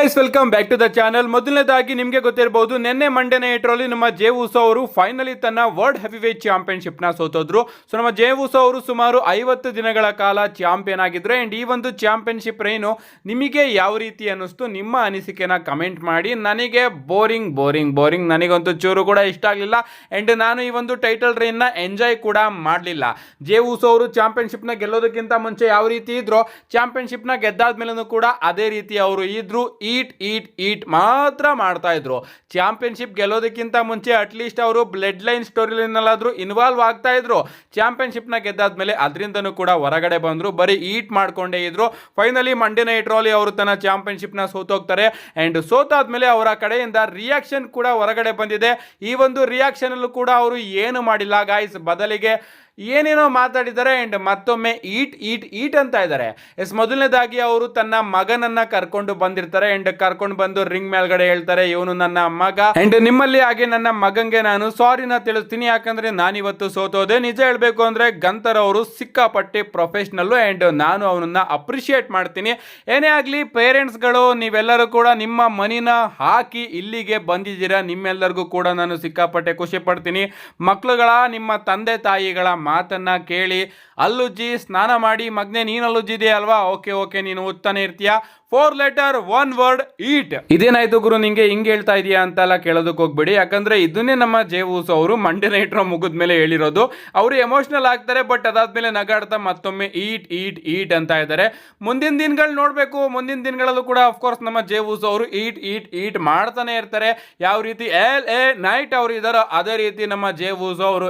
Guys, welcome back to the channel. ಮೊದಲನೇದಾಗಿ ನಿಮಗೆ ಗೊತ್ತಿರಬಹುದು, ನಿನ್ನೆ ಮಂಡೇ ನೈಟ್ ರಲ್ಲಿ ನಮ್ಮ ಜೇ ಉಸೋ ಅವರು ಫೈನಲಿ ತನ್ನ ವರ್ಲ್ಡ್ ಹೆವಿವೇಟ್ ಚಾಂಪಿಯನ್ಶಿಪ್ ನ ಸೋತೋದ್ರು. ಸೊ ನಮ್ಮ ಜೇ ಉಸೋ ಅವರು ಸುಮಾರು 50 ದಿನಗಳ ಕಾಲ ಚಾಂಪಿಯನ್ ಆಗಿದ್ರು. ಅಂಡ್ ಈ ಒಂದು ಚಾಂಪಿಯನ್ಶಿಪ್ ರೈನು ನಿಮಗೆ ಯಾವ ರೀತಿ ಅನ್ನಿಸ್ತು, ನಿಮ್ಮ ಅನಿಸಿಕೆನ ಕಮೆಂಟ್ ಮಾಡಿ. ನನಗೆ ಬೋರಿಂಗ್ ಬೋರಿಂಗ್ ಬೋರಿಂಗ್ ನನಗಂತೂ ಚೂರು ಕೂಡ ಇಷ್ಟ ಆಗಲಿಲ್ಲ. ಅಂಡ್ ನಾನು ಈ ಒಂದು ಟೈಟಲ್ ರೈನ್ ನ ಎಂಜಾಯ್ ಕೂಡ ಮಾಡಲಿಲ್ಲ. ಜೇ ಉಸೋ ಅವರು ಚಾಂಪಿಯನ್ಶಿಪ್ ನ ಗೆಲ್ಲೋದಕ್ಕಿಂತ ಮುಂಚೆ ಯಾವ ರೀತಿ ಇದ್ರು, ಚಾಂಪಿಯನ್ಶಿಪ್ ನ ಗೆದ್ದಾದ್ಮೇಲೂ ಕೂಡ ಅದೇ ರೀತಿ ಅವರು ಇದ್ರು. ಈಟ್ ಮಾತ್ರ ಮಾಡ್ತಾ ಇದ್ರು. ಚಾಂಪಿಯನ್ಶಿಪ್ ಗೆಲ್ಲೋದಕ್ಕಿಂತ ಮುಂಚೆ ಅಟ್ಲೀಸ್ಟ್ ಅವರು ಬ್ಲಡ್ ಲೈನ್ ಸ್ಟೋರಿ ಲೈನ್ ಅಲ್ಲಾದ್ರೂ ಇನ್ವಾಲ್ವ್ ಆಗ್ತಾ ಇದ್ರು. ಚಾಂಪಿಯನ್ಶಿಪ್ ನ ಗೆದ್ದಾದ್ಮೇಲೆ ಅದರಿಂದನೂ ಕೂಡ ಹೊರಗಡೆ ಬಂದ್ರು, ಬರೀ ಈಟ್ ಮಾಡ್ಕೊಂಡೇ ಇದ್ರು. ಫೈನಲಿ ಮಂಡೇ ನೈಟ್ ರಲ್ಲಿ ಅವರು ತನ್ನ ಚಾಂಪಿಯನ್ಶಿಪ್ ನ ಸೋತೋಗ್ತಾರೆ. ಅಂಡ್ ಸೋತಾದ್ಮೇಲೆ ಅವರ ಕಡೆಯಿಂದ ರಿಯಾಕ್ಷನ್ ಕೂಡ ಹೊರಗಡೆ ಬಂದಿದೆ. ಈ ಒಂದು ರಿಯಾಕ್ಷನ್ ಅಲ್ಲೂ ಕೂಡ ಅವರು ಏನು ಮಾಡಿಲ್ಲ ಗಾಯ್ಸ್, ಬದಲಿಗೆ ಏನೇನೋ ಮಾತಾಡಿದ್ದಾರೆ. ಅಂಡ್ ಮತ್ತೊಮ್ಮೆ ಈಟ್ ಅಂತ ಇದ್ದಾರೆ. ಮೊದಲನೇದಾಗಿ ಅವರು ತನ್ನ ಮಗನನ್ನ ಕರ್ಕೊಂಡು ಬಂದಿರ್ತಾರೆ. ಅಂಡ್ ಕರ್ಕೊಂಡು ಬಂದು ರಿಂಗ್ ಮೇಲ್ಗಡೆ ಹೇಳ್ತಾರೆ, ಇವನು ನನ್ನ ಮಗ. ಅಂಡ್ ನಿಮ್ಮಲ್ಲಿ ಹಾಗೆ ನನ್ನ ಮಗಂಗೆ ನಾನು ಸಾರಿನ ತಿಳಿಸ್ತೀನಿ, ಯಾಕಂದ್ರೆ ನಾನಿವತ್ತು ಸೋತೋದೆ. ನಿಜ ಹೇಳ್ಬೇಕು ಅಂದ್ರೆ ಗಂತರ್ ಅವರು ಸಿಕ್ಕಾಪಟ್ಟೆ ಪ್ರೊಫೆಷನಲ್. ಅಂಡ್ ನಾನು ಅವನನ್ನ ಅಪ್ರಿಶಿಯೇಟ್ ಮಾಡ್ತೀನಿ. ಏನೇ ಆಗ್ಲಿ, ಪೇರೆಂಟ್ಸ್ಗಳು ನೀವೆಲ್ಲರೂ ಕೂಡ ನಿಮ್ಮ ಮನಿನ ಹಾಕಿ ಇಲ್ಲಿಗೆ ಬಂದಿದ್ದೀರಾ. ನಿಮ್ಮೆಲ್ಲರಿಗೂ ಕೂಡ ನಾನು ಸಿಕ್ಕಾಪಟ್ಟೆ ಖುಷಿ ಪಡ್ತೀನಿ. ಮಕ್ಕಳುಗಳ ನಿಮ್ಮ ತಂದೆ ತಾಯಿಗಳ ಮಾತನ್ನ ಕೇಳಿ ಅಲ್ಲುಜ್ಜಿ ಸ್ನಾನ ಮಾಡಿ. ಮಗ್ನೆ ನೀನು ಅಲ್ಲುಜ್ಜಿದೆಯಾ ಅಲ್ವಾ, ಓಕೆ ನೀನು ಓದ್ತಾನೆ ಇರ್ತೀಯಾ. 4 letter 1 word ಈಟ್. ಇದೇನಾಯ್ತು ಗುರು ನಿಂಗೆ ಹಿಂಗೆ ಹೇಳ್ತಾ ಇದೆಯಾ ಅಂತೆಲ್ಲ ಕೇಳೋದಕ್ಕೆ ಹೋಗ್ಬೇಡಿ, ಯಾಕಂದ್ರೆ ಇದನ್ನೇ ನಮ್ಮ ಜೇ ಉಸೋ ಅವರು ಮಂಡೇ ನೈಟ್ ಮುಗಿದ ಮೇಲೆ ಹೇಳಿರೋದು. ಅವರು ಎಮೋಷನಲ್ ಆಗ್ತಾರೆ, ಬಟ್ ಅದಾದ್ಮೇಲೆ ನಗಾಡ್ತಾ ಮತ್ತೊಮ್ಮೆ ಈಟ್ ಅಂತ ಇದ್ದಾರೆ. ಮುಂದಿನ ದಿನಗಳು ನೋಡಬೇಕು. ಮುಂದಿನ ದಿನಗಳಲ್ಲೂ ಕೂಡ ಅಫ್ಕೋರ್ಸ್ ನಮ್ಮ ಜೇ ಉಸೋ ಅವರು ಈಟ್ ಮಾಡ್ತಾನೆ ಇರ್ತಾರೆ. ಯಾವ ರೀತಿ ನೈಟ್ ಅವರು ಇದಾರೋ ಅದೇ ರೀತಿ ನಮ್ಮ ಜೇ ಉಸೋ ಅವರು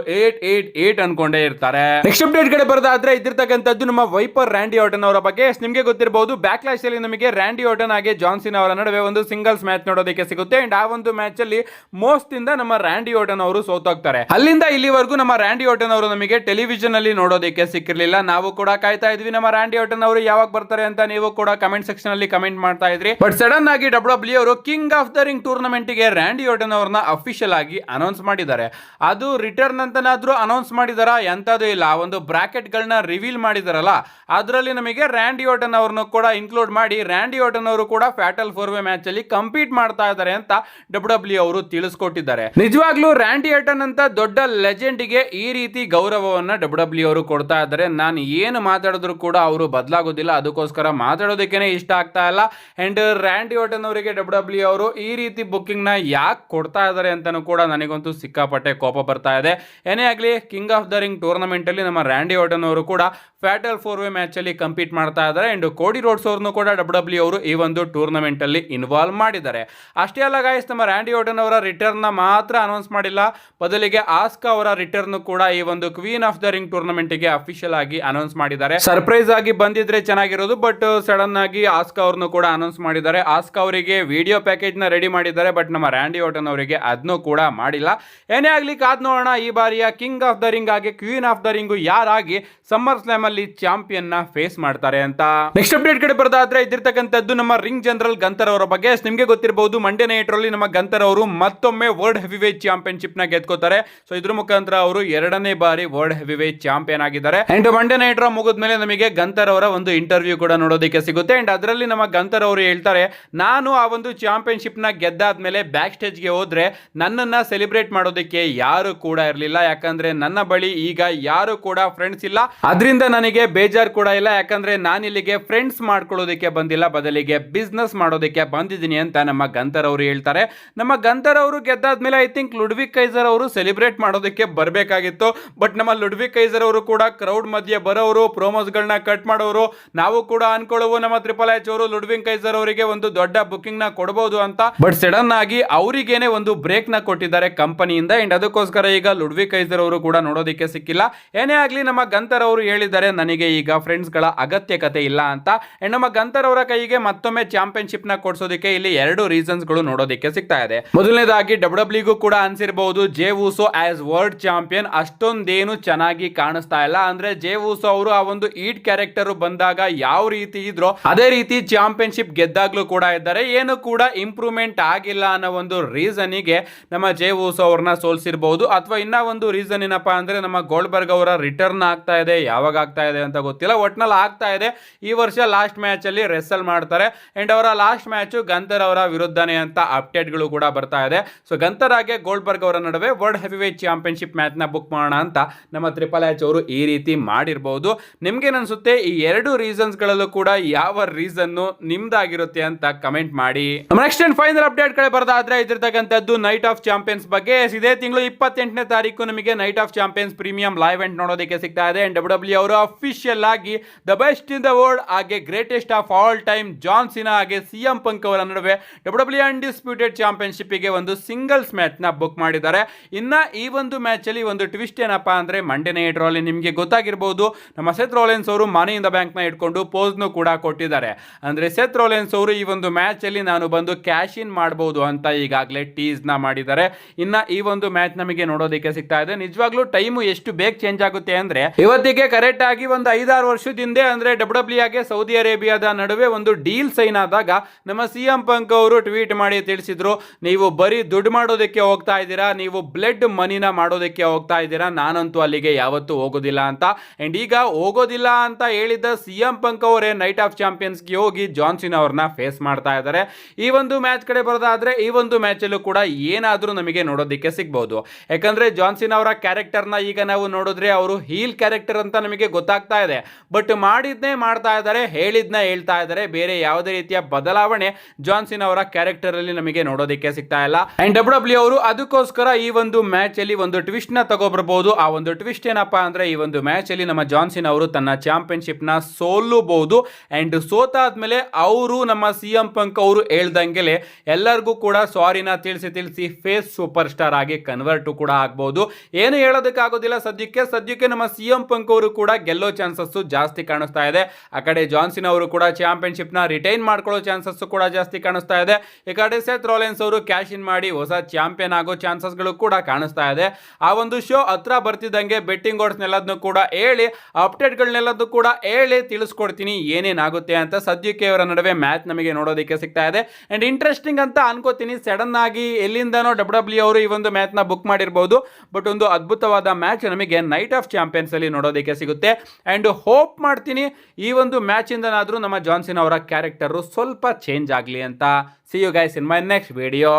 ಈಟ್ ಅನ್ಕೊಂಡೇ ಇರ್ತಾರೆ. ನೆಕ್ಸ್ಟ್ ಅಪ್ಡೇಟ್ ಕಡೆ ಬರೋದಾದ್ರೆ ಇದಿರ್ತಕ್ಕಂಥದ್ದು ನಮ್ಮ ವೈಪರ್ ರ್ಯಾಂಡಿ ಆರ್ಟನ್ ಅವರ ಬಗ್ಗೆ. ನಿಮಗೆ ಗೊತ್ತಿರಬಹುದು, ಬ್ಯಾಕ್ಲಾಶ್ ಅಲ್ಲಿ ನಮಗೆ ರ್ಯಾಂಡಿ ಆರ್ಟನ್ ಹಾಗೆ ಜಾನ್ ಸಿನಾ ಅವರ ನಡುವೆ ಒಂದು ಸಿಂಗಲ್ಸ್ ಮ್ಯಾಚ್ ನೋಡೋದಕ್ಕೆ ಸಿಗುತ್ತೆ. ಅಂಡ್ ಆ ಒಂದು ಮ್ಯಾಚ್ ಅಲ್ಲಿ ಮೋಸ್ಟ್ ಇಂದ ನಮ್ಮ ರ್ಯಾಂಡಿ ಆರ್ಟನ್ ಅವರು ಸೋತೋಗ್ತಾರೆ. ಅಲ್ಲಿಂದ ಇಲ್ಲಿವರೆಗೂ ನಮ್ಮ ರ್ಯಾಂಡಿ ಆರ್ಟನ್ ಅವರು ನಮಗೆ ಟೆಲಿವಿಷನ್ ಅಲ್ಲಿ ನೋಡೋದಕ್ಕೆ ಸಿಕ್ಕಿರಲಿಲ್ಲ. ನಾವು ಕೂಡ ಕಾಯ್ತಾ ಇದ್ವಿ ನಮ್ಮ ರ್ಯಾಂಡಿ ಆರ್ಟನ್ ಅವರು ಯಾವಾಗ ಬರ್ತಾರೆ ಅಂತ. ನೀವು ಕೂಡ ಕಮೆಂಟ್ ಸೆಕ್ಷನ್ ಅಲ್ಲಿ ಕಮೆಂಟ್ ಮಾಡ್ತಾ ಇದ್ರಿ. ಬಟ್ ಸಡನ್ ಆಗಿ ಡಬ್ಲ್ಯೂ ಅವರು king of the ring tournament ಗೆ ರ್ಯಾಂಡಿ ಆರ್ಟನ್ ಅವರನ್ನ ಅಫಿಷಿಯಲ್ ಆಗಿ ಅನೌನ್ಸ್ ಮಾಡಿದ್ದಾರೆ. ಅದು ರಿಟರ್ನ್ ಅಂತನಾದ್ರೂ ಅನೌನ್ಸ್ ಮಾಡಿದಾರ ಎಂತದೂ ಇಲ್ಲ. ಒಂದು ಬ್ರಾಕೆಟ್ ಗಳನ್ನ ರಿವೀಲ್ ಮಾಡಿದಾರಲ್ಲ, ಅದರಲ್ಲಿ ನಮಗೆ ರ್ಯಾಂಡಿ ಆರ್ಟನ್ ಅವರನ್ನು ಕೂಡ ಇನ್ಕ್ಲೂಡ್ ಮಾಡಿ ರ್ಯಾಂಡಿ ಆರ್ಟನ್ ಅವರು ಕೂಡ ಫ್ಯಾಟಲ್ 4-ವೇ ಮ್ಯಾಚ್ ಅಲ್ಲಿ ಕಂಪೀಟ್ ಮಾಡ್ತಾ ಇದ್ದಾರೆ ಅಂತ ಡಬ್ಲ್ಯೂ ಅವರು ತಿಳಿಸ್ಕೊಟ್ಟಿದ್ದಾರೆ. ನಿಜವಾಗ್ಲೂ ರ್ಯಾಂಡಿ ಆರ್ಟನ್ ಅಂತ ದೊಡ್ಡ ಲೆಜೆಂಡ್ ಗೆ ಈ ರೀತಿ ಗೌರವವನ್ನ ಡಬ್ಲ್ಯೂ ಅವರು ಕೊಡ್ತಾ ಇದ್ದಾರೆ. ನಾನು ಏನು ಮಾತಾಡಿದ್ರು ಕೂಡ ಅವರು ಬದಲಾಗೋದಿಲ್ಲ, ಅದಕ್ಕೋಸ್ಕರ ಮಾತಾಡೋದಕ್ಕೇನೆ ಇಷ್ಟ ಆಗ್ತಾ ಇಲ್ಲ. ಅಂಡ್ ರ್ಯಾಂಡಿ ಆರ್ಟನ್ ಅವರಿಗೆ ಡಬ್ಲ್ಯೂ ಅವರು ಈ ರೀತಿ ಬುಕ್ಕಿಂಗ್ ನ ಯಾಕೆ ಕೊಡ್ತಾ ಇದ್ದಾರೆ ಅಂತಾನೂ ಕೂಡ ನನಗಂತೂ ಸಿಕ್ಕಾಪಟ್ಟೆ ಕೋಪ ಬರ್ತಾ ಇದೆ. ಏನೇ ಆಗಲಿ, king of the ring tournament ಅಲ್ಲಿ ನಮ್ಮ ರ್ಯಾಂಡಿ ಆರ್ಟನ್ ಅವರು ಕೂಡ ಫ್ಯಾಟಲ್ 4-ವೇ ಮ್ಯಾಚ್ ಅಲ್ಲಿ ಕಂಪೀಟ್ ಮಾಡ್ತಾ ಇದ್ದಾರೆ. ಅಂಡ್ ಕೋಡಿ ರೋಡ್ಸ್ ಅವ್ರನ್ನು ಕೂಡ ಡಬ್ಲ್ಯೂ ಅವರು ಈ ಒಂದು ಟೂರ್ನಮೆಂಟ್ ಅಲ್ಲಿ ಇನ್ವಾಲ್ವ್ ಮಾಡಿದ್ದಾರೆ. ಅಷ್ಟೇ ಅಲ್ಲ ಗಾಯ್ಸ್, ನಮ್ಮ ರ್ಯಾಂಡಿ ಆರ್ಟನ್ ಅವರ ರಿಟರ್ನ್ ನ ಮಾತ್ರ ಅನೌನ್ಸ್ ಮಾಡಿಲ್ಲ, ಬದಲಿಗೆ ಆಸ್ಕಾ ಅವರ ರಿಟರ್ನ್ ಕೂಡ ಈ ಒಂದು queen of the ring tournament ಗೆ ಅಫಿಷಿಯಲ್ ಆಗಿ ಅನೌನ್ಸ್ ಮಾಡಿದ್ದಾರೆ. ಸರ್ಪ್ರೈಸ್ ಆಗಿ ಬಂದಿದ್ರೆ ಚೆನ್ನಾಗಿರೋದು, ಬಟ್ ಸಡನ್ ಆಗಿ ಆಸ್ಕಾ ಅವ್ರನ್ನು ಕೂಡ ಅನೌನ್ಸ್ ಮಾಡಿದ್ದಾರೆ. ಆಸ್ಕಾ ಅವರಿಗೆ ವಿಡಿಯೋ ಪ್ಯಾಕೇಜ್ ನ ರೆಡಿ ಮಾಡಿದ್ದಾರೆ, ಬಟ್ ನಮ್ಮ ರ್ಯಾಂಡಿ ಆರ್ಟನ್ ಅವರಿಗೆ ಅದನ್ನು ಕೂಡ ಮಾಡಿಲ್ಲ. ಏನೇ ಆಗ್ಲಿ, ಕಾದ್ ನೋಡೋಣ ಈ ಬಾರಿಯ ಕಿಂಗ್ ಆಫ್ ದ ರಿಂಗ್ ಹಾಗೆ ಕ್ವೀನ್ ಆಫ್ ದ ರಿಂಗ್ ಯಾರಾಗಿ ಸಮ್ಮರ್ ಸ್ಲಾಮ್ ಅಲ್ಲಿ ಚಾಂಪಿಯನ್ ನ ಫೇಸ್ ಮಾಡ್ತಾರೆ ಅಂತ. ನೆಕ್ಸ್ಟ್ ಅಪ್ಡೇಟ್ ಕಡೆ ಬರೋದಾದ್ರೆ ಇದಿರ್ತಕ್ಕಂಥದ್ದು ನಮ್ಮ ರಿಂಗ್ ಜನರಲ್ ಗಂತರ್ ಅವರ ಬಗ್ಗೆ. ನಿಮಗೆ ಗೊತ್ತಿರಬಹುದು, ಮಂಡೇ ನೈಟ್ ರಲ್ಲಿ ನಮ್ಮ ಗಂತರ್ ಅವರು ಮತ್ತೊಮ್ಮೆ ವರ್ಲ್ಡ್ ಹೆವಿವೇಟ್ ಚಾಂಪಿಯನ್ಶಿಪ್ ನ ಗೆದ್ಕೋತಾರೆ. ಸೊ ಇದ್ರ ಮುಖಾಂತರ ಅವರು 2ನೇ ಬಾರಿ ವರ್ಲ್ಡ್ ಹೆವಿವೇಟ್ ಚಾಂಪಿಯನ್ ಆಗಿದ್ದಾರೆ. ಅಂಡ್ ಮಂಡೇ ನೈಟ್ ಮುಗಿದ್ಮೇಲೆ ನಮಗೆ ಗಂತರ್ ಅವರ ಒಂದು ಇಂಟರ್ವ್ಯೂ ಕೂಡ ನೋಡೋದಕ್ಕೆ ಸಿಗುತ್ತೆ. ಅಂಡ್ ಅದರಲ್ಲಿ ನಮ್ಮ ಗಂತರ್ ಅವರು ಹೇಳ್ತಾರೆ, ನಾನು ಆ ಒಂದು ಚಾಂಪಿಯನ್ಶಿಪ್ ನ ಗೆದ್ದಾದ್ಮೇಲೆ ಬ್ಯಾಕ್ ಸ್ಟೇಜ್ ಗೆ ಹೋದ್ರೆ ನನ್ನನ್ನ ಸೆಲೆಬ್ರೇಟ್ ಮಾಡೋದಕ್ಕೆ ಯಾರು ಕೂಡ ಇರಲಿಲ್ಲ, ಯಾಕಂದ್ರೆ ನನ್ನ ಬಳಿ ಈಗ ಯಾರು ಕೂಡ ಫ್ರೆಂಡ್ಸ್ ಇಲ್ಲ. ಅದರಿಂದ ನನಗೆ ಬೇಜಾರು ಕೂಡ ಇಲ್ಲ, ಯಾಕಂದ್ರೆ ನಾನು ಇಲ್ಲಿಗೆ ಫ್ರೆಂಡ್ಸ್ ಮಾಡ್ಕೊಳ್ಳೋದಕ್ಕೆ ಬಂದಿಲ್ಲ, ಬದಲಿಗೆ ಬಿಸ್ನೆಸ್ ಮಾಡೋದಕ್ಕೆ ಬಂದಿದ್ದೀನಿ ಅಂತ ನಮ್ಮ ಗಂತರ್ ಅವರು ಹೇಳ್ತಾರೆ. ನಮ್ಮ ಗಂತರ್ ಅವರು ಗೆದ್ದಾದ್ಮೇಲೆ ಐ ಥಿಂಕ್ ಲುಡ್ವಿಕ್ ಕೈಸರ್ ಅವರು ಸೆಲೆಬ್ರೇಟ್ ಮಾಡೋದಕ್ಕೆ ಬರಬೇಕಾಗಿತ್ತು. ಬಟ್ ನಮ್ಮ ಲುಡ್ವಿಕ್ ಕೈಸರ್ ಅವರು ಕೂಡ ಕ್ರೌಡ್ ಮಧ್ಯೆ ಬರೋರು, ಪ್ರೋಮೋಸ್ ಗಳನ್ನ ಕಟ್ ಮಾಡೋರು. ನಾವು ಕೂಡ ಅನ್ಕೊಳ್ಳುವ ನಮ್ಮ ಟ್ರಿಪಲ್ ಎಚ್ ಅವರು ಲುಡ್ವಿಕ್ ಕೈಸರ್ ಅವರಿಗೆ ಒಂದು ದೊಡ್ಡ ಬುಕಿಂಗ್ ನ ಕೊಡಬಹುದು ಅಂತ. ಬಟ್ ಸಡನ್ ಆಗಿ ಅವರಿಗೇನೆ ಒಂದು ಬ್ರೇಕ್ ನ ಕೊಟ್ಟಿದ್ದಾರೆ ಕಂಪನಿಯಿಂದ. ಅಂಡ್ ಅದಕ್ಕೋಸ್ಕರ ಈಗ ಲುಡ್ವಿಕ್ ಕೈಸರ್ ಅವರು ಕೂಡ ನೋಡೋದಕ್ಕೆ ಸಿಕ್ಕಿಲ್ಲ. ಏನೇ ಆಗ್ಲಿ, ನಮ್ಮ ಗಂತರ್ ಅವರು ಹೇಳಿದ್ದಾರೆ, ನನಗೆ ಈಗ ಫ್ರೆಂಡ್ಸ್ ಗಳ ಅಗತ್ಯಕತೆ ಇಲ್ಲ ಅಂತ. ಅಂಡ್ ನಮ್ಮ ಗಂತರ್ ಅವರ ಕೈಗೆ ಮತ್ತೊಮ್ಮೆ ಚಾಂಪಿಯನ್ಶಿಪ್ ನ ಕೊಡಿಸೋದಕ್ಕೆ ಇಲ್ಲಿ 2 ರೀಸನ್ಸ್ ಗಳು ನೋಡೋದಕ್ಕೆ ಸಿಗ್ತಾ ಇದೆ. ಮೊದಲನೇದಾಗಿ ಡಬ್ಲ್ಯೂ ಕೂಡ ಅನ್ಸಿರಬಹುದು, ಜೇ ಉಸೋ ಆಸ್ ವರ್ಲ್ಡ್ ಚಾಂಪಿಯನ್ ಅಷ್ಟೊಂದೇನು ಚೆನ್ನಾಗಿ ಕಾಣಿಸ್ತಾ ಇಲ್ಲ. ಅಂದ್ರೆ ಜೇ ಉಸೋ ಅವರು ಆ ಒಂದು ಈಟ್ ಕ್ಯಾರೆಕ್ಟರ್ ಬಂದಾಗ ಯಾವ ರೀತಿ ಇದ್ರೋ ಅದೇ ರೀತಿ ಚಾಂಪಿಯನ್ಶಿಪ್ ಗೆದ್ದಾಗ್ಲೂ ಕೂಡ ಇದ್ದಾರೆ. ಏನು ಕೂಡ ಇಂಪ್ರೂವ್ಮೆಂಟ್ ಆಗಿಲ್ಲ ಅನ್ನೋ ಒಂದು ರೀಸನ್ ಗೆ ನಮ್ಮ ಜೇ ಉಸೋ ಅವ್ರನ್ನ ಸೋಲ್ಸಿರಬಹುದು. ಅಥವಾ ಇನ್ನ ಒಂದು ರೀಸನ್ ಏನಪ್ಪಾ ಅಂದ್ರೆ ನಮ್ಮ ಗೋಲ್ಡ್ಬರ್ಗ್ ಅವರ ರಿಟರ್ನ್ ಆಗ್ತಾ ಇದೆ, ಯಾವಾಗ ಆಗ್ತಾ ಇದೆ ಅಂತ ಗೊತ್ತಿಲ್ಲ, ಒಟ್ನಲ್ಲಿ ಆಗ್ತಾ ಇದೆ. ಈ ವರ್ಷ ಲಾಸ್ಟ್ ಮ್ಯಾಚ್ ಅಲ್ಲಿ ರೆಸಲ್ ಫೈನಲ್ ಮಾಡ್ತಾರೆ. ಅಂಡ್ ಅವರ ಲಾಸ್ಟ್ ಮ್ಯಾಚ್ ಗಂತರ್ ಅವರ ವಿರುದ್ಧನೇ ಅಂತ ಅಪ್ಡೇಟ್ಗಳು ಕೂಡ ಬರ್ತಾ ಇದೆ. ಸೊ ಗಂತರ್ ಹಾಗೆ ಗೋಲ್ಡ್ಬರ್ಗ್ ಅವರ ನಡುವೆ ವರ್ಲ್ಡ್ ಹೆವಿವೇಟ್ ಚಾಂಪಿಯನ್ಶಿಪ್ ಮ್ಯಾಚ್ ನ ಬುಕ್ ಮಾಡೋಣ ಅಂತ ನಮ್ಮ ಟ್ರಿಪಲ್ ಎಚ್ ಅವರು ಈ ರೀತಿ ಮಾಡಿರಬಹುದು. ನಿಮ್ಗೆ ಅನ್ಸುತ್ತೆ ಈ ಎರಡು ರೀಸನ್ಸ್ ಗಳಲ್ಲೂ ಕೂಡ ಯಾವ ರೀಸನ್ ನಿಮ್ದಾಗಿರುತ್ತೆ ಅಂತ ಕಮೆಂಟ್ ಮಾಡಿ. ನೆಕ್ಸ್ಟ್ ಅಂಡ್ ಫೈನಲ್ ಅಪ್ಡೇಟ್ ಕಡೆ ಬರೋದಾದ್ರೆ ಇದಿರ್ತಕ್ಕಂಥದ್ದು ನೈಟ್ ಆಫ್ ಚಾಂಪಿಯನ್ಸ್ ಬಗ್ಗೆ. ಇದೇ ತಿಂಗಳು 28ನೇ ತಾರೀಕು ನಮಗೆ night of champions premium live event ನೋಡೋದಕ್ಕೆ ಸಿಗ್ತಾ ಇದೆ. ಡಬ್ಲ್ಯೂ ಅವರು ಅಫಿಷಿಯಲ್ ಆಗಿ the best in the world ಹಾಗೆ greatest of all time John Cena ಹಾಗೆ ಸಿಎಂ ಪಂಕ್ ಅವರ ನಡುವೆ ಡಬ್ಲ್ಯೂ ಅನ್ಡಿಸ್ಪ್ಯೂಟೆಡ್ ಚಾಂಪಿಯನ್ಶಿಪ್ ಗೆ ಒಂದು ಸಿಂಗಲ್ಸ್ ಮ್ಯಾಚ್ ನ ಬುಕ್ ಮಾಡಿದ್ದಾರೆ. ಇನ್ನ ಈ ಒಂದು ಮ್ಯಾಚ್ ಅಲ್ಲಿ ಒಂದು ಟ್ವಿಸ್ಟ್ ಏನಪ್ಪಾ ಅಂದ್ರೆ ಮಂಡೇ ನೈಟ್ ರಾ ಅಲ್ಲಿ ನಿಮಗೆ ಗೊತ್ತಾಗಿರಬಹುದು, ನಮ್ಮ ಸೆತ್ ರೋಲೆನ್ಸ್ ಅವರು ಮನಿ ಇನ್ ದ ಬ್ಯಾಂಕ್ ನ ಇಟ್ಕೊಂಡು ಪೋಸ್ ನು ಕೂಡ ಕೊಟ್ಟಿದ್ದಾರೆ. ಅಂದ್ರೆ ಸೆತ್ ರೋಲೆನ್ಸ್ ಅವರು ಈ ಒಂದು ಮ್ಯಾಚ್ ಅಲ್ಲಿ ನಾನು ಬಂದು ಕ್ಯಾಶ್ ಇನ್ ಮಾಡಬಹುದು ಅಂತ ಈಗಾಗಲೇ ಟೀಸ್ ನ ಮಾಡಿದ್ದಾರೆ. ಇನ್ನ ಈ ಒಂದು ಮ್ಯಾಚ್ ನಮಗೆ ನೋಡೋದಕ್ಕೆ ಸಿಗ್ತಾ ಇದೆ. ನಿಜವಾಗ್ಲೂ ಟೈಮ್ ಎಷ್ಟು ಬೇಗ ಚೇಂಜ್ ಆಗುತ್ತೆ ಅಂದ್ರೆ ಇವತ್ತಿಗೆ ಕರೆಕ್ಟ್ ಆಗಿ ಒಂದು 5-6 ವರ್ಷದ ಹಿಂದೆ ಅಂದ್ರೆ ಡಬ್ಲ್ಯೂ ಗೆ ಸೌದಿ ಅರೇಬಿಯಾದ ನಡುವೆ ಒಂದು ಡೀಲ್ ಸೈನ್ ಆದಾಗ ನಮ್ಮ ಸಿಎಂ ಪಂಕ್ ಅವರು ಟ್ವೀಟ್ ಮಾಡಿ ತಿಳಿಸಿದ್ರು, ನೀವು ಬರೀ ದುಡ್ಡು ಮಾಡೋದಕ್ಕೆ ಹೋಗ್ತಾ ಇದ್ದೀರಾ, ನೀವು ಬ್ಲಡ್ ಮನಿನ ಮಾಡೋದಕ್ಕೆ ಹೋಗ್ತಾ ಇದ್ದೀರಾ, ನಾನಂತೂ ಅಲ್ಲಿಗೆ ಯಾವತ್ತೂ ಹೋಗೋದಿಲ್ಲ ಅಂತ. ಅಂಡ್ ಈಗ ಹೋಗೋದಿಲ್ಲ ಅಂತ ಹೇಳಿದ ಸಿಎಂ ಪಂಕ್ ಅವರೇ ನೈಟ್ ಆಫ್ ಚಾಂಪಿಯನ್ಸ್ ಗೆ ಹೋಗಿ ಜಾನ್ ಸಿನಾ ಅವ್ರನ್ನ ಫೇಸ್ ಮಾಡ್ತಾ ಇದ್ದಾರೆ. ಈ ಒಂದು ಮ್ಯಾಚ್ ಕಡೆ ಬರೋದಾದ್ರೆ ಈ ಒಂದು ಮ್ಯಾಚ್ ಅಲ್ಲೂ ಕೂಡ ಏನಾದ್ರೂ ನಮಗೆ ನೋಡೋದಕ್ಕೆ ಸಿಗಬಹುದು. ಯಾಕಂದ್ರೆ ಜಾನ್ ಸಿನಾ ಅವರ ಕ್ಯಾರೆಕ್ಟರ್ ನ ಈಗ ನಾವು ನೋಡಿದ್ರೆ ಅವರು ಹೀಲ್ ಕ್ಯಾರೆಕ್ಟರ್ ಅಂತ ನಮಗೆ ಗೊತ್ತಾಗ್ತಾ ಇದೆ. ಬಟ್ ಮಾಡಿದ್ನೇ ಮಾಡ್ತಾ ಇದ್ದಾರೆ, ಹೇಳಿದ್ನ ಹೇಳ್ತಾ ಇದ್ದಾರೆ. ಬೇರೆ ಯಾವುದೇ ರೀತಿಯ ಬದಲಾವಣೆ ಜಾನ್ ಸಿನಾ ಅವರ ಕ್ಯಾರೆಕ್ಟರ್ ಅಲ್ಲಿ ನಮಗೆ ನೋಡೋದಕ್ಕೆ ಸಿಗ್ತಾ ಇಲ್ಲ. ಅಂಡ್ ಡಬ್ಲ್ಯೂ ಅವರು ಅದಕ್ಕೋಸ್ಕರ ಈ ಒಂದು ಮ್ಯಾಚ್ ಅಲ್ಲಿ ಒಂದು ಟ್ವಿಸ್ಟ್ ನ ತಗೋಬರಬಹುದು. ಆ ಒಂದು ಟ್ವಿಸ್ಟ್ ಏನಪ್ಪಾ ಅಂದ್ರೆ ಈ ಒಂದು ಮ್ಯಾಚ್ ಅಲ್ಲಿ ನಮ್ಮ ಜಾನ್ ಸಿನಾ ಅವರು ತನ್ನ ಚಾಂಪಿಯನ್ಶಿಪ್ ನ ಸೋಲಬಹುದು. ಅಂಡ್ ಸೋತಾದ್ಮೇಲೆ ಅವರು ನಮ್ಮ ಸಿಎಂ ಪಂಕ್ ಅವರು ಹೇಳ್ದಂಗೆ ಎಲ್ಲರಿಗೂ ಕೂಡ ಸಾರಿನ ತಿಳಿಸಿ ಫೇಸ್ ಸೂಪರ್ ಸ್ಟಾರ್ ಆಗಿ ಕನ್ವರ್ಟ್ ಕೂಡ ಆಗಬಹುದು. ಏನು ಹೇಳೋದಕ್ಕಾಗೋದಿಲ್ಲ ಸದ್ಯಕ್ಕೆ ನಮ್ಮ ಸಿಎಂ ಪಂಕ್ ಅವರು ಕೂಡ ಗೆಲ್ಲೋ ಚಾನ್ಸಸ್ ಜಾಸ್ತಿ ಕಾಣಿಸ್ತಾ ಇದೆ. ಆ ಕಡೆ ಜಾನ್ ಸಿನಾ ಅವರು ಕೂಡ ಚಾಂಪಿಯನ್ಶಿಪ್ ನ ರಿಟೈನ್ ಮಾಡ್ಕೊಳ್ಳೋ ಚಾನ್ಸಸ್ ಕೂಡ ಜಾಸ್ತಿ ಕಾಣಿಸ್ತಾ ಇದೆ. ಈ ಕಡೆ ಸೆತ್ ರೋಲೆನ್ಸ್ ಅವರು ಕ್ಯಾಶ್ ಇನ್ ಮಾಡಿ ಹೊಸ ಚಾಂಪಿಯನ್ ಆಗೋ ಚಾನ್ಸಸ್ ಗಳು ಕೂಡ ಕಾಣಿಸ್ತಾ ಇದೆ. ಆ ಒಂದು ಶೋ ಹತ್ರ ಬರ್ತಿದ್ದಂಗೆ ಬೆಟ್ಟಿಂಗ್ ಓಡ್ಸ್ನೆಲ್ಲದನ್ನು ಕೂಡ ಹೇಳಿ ಅಪ್ಡೇಟ್ ಗಳನ್ನೆಲ್ಲದನ್ನು ಕೂಡ ಹೇಳಿ ತಿಳಿಸ್ಕೊಡ್ತೀನಿ ಏನೇನಾಗುತ್ತೆ ಅಂತ. ಸದ್ಯಕ್ಕೆ ಅವರ ನಡುವೆ ಮ್ಯಾಚ್ ನಮಗೆ ನೋಡೋದಕ್ಕೆ ಸಿಗ್ತಾ ಇದೆ. ಅಂಡ್ ಇಂಟ್ರೆಸ್ಟಿಂಗ್ ಅಂತ ಅನ್ಕೋತೀನಿ. ಸಡನ್ ಆಗಿ ಎಲ್ಲಿಂದನೋ ಡಬ್ಲ್ಯೂ ಅವರು ಈ ಒಂದು ಮ್ಯಾಚ್ ನ ಬುಕ್ ಮಾಡಿರಬಹುದು. ಬಟ್ ಒಂದು ಅದ್ಭುತವಾದ ಮ್ಯಾಚ್ ನಮಗೆ ನೈಟ್ ಆಫ್ ಚಾಂಪಿಯನ್ಸ್ ಅಲ್ಲಿ ನೋಡೋದಕ್ಕೆ ಸಿಗುತ್ತೆ. ಅಂಡ್ ಹೋಪ್ ಮಾಡ್ತೀನಿ ಈ ಒಂದು ಮ್ಯಾಚ್ ಇಂದನಾದ್ರೂ ನಮ್ಮ ಜಾನ್ ಸಿನಾ ಅವರ ಕ್ಯಾರೆಕ್ಟರ್ ಸ್ವಲ್ಪ ಚೇಂಜ್ ಆಗಲಿ ಅಂತ. See you guys in my next video.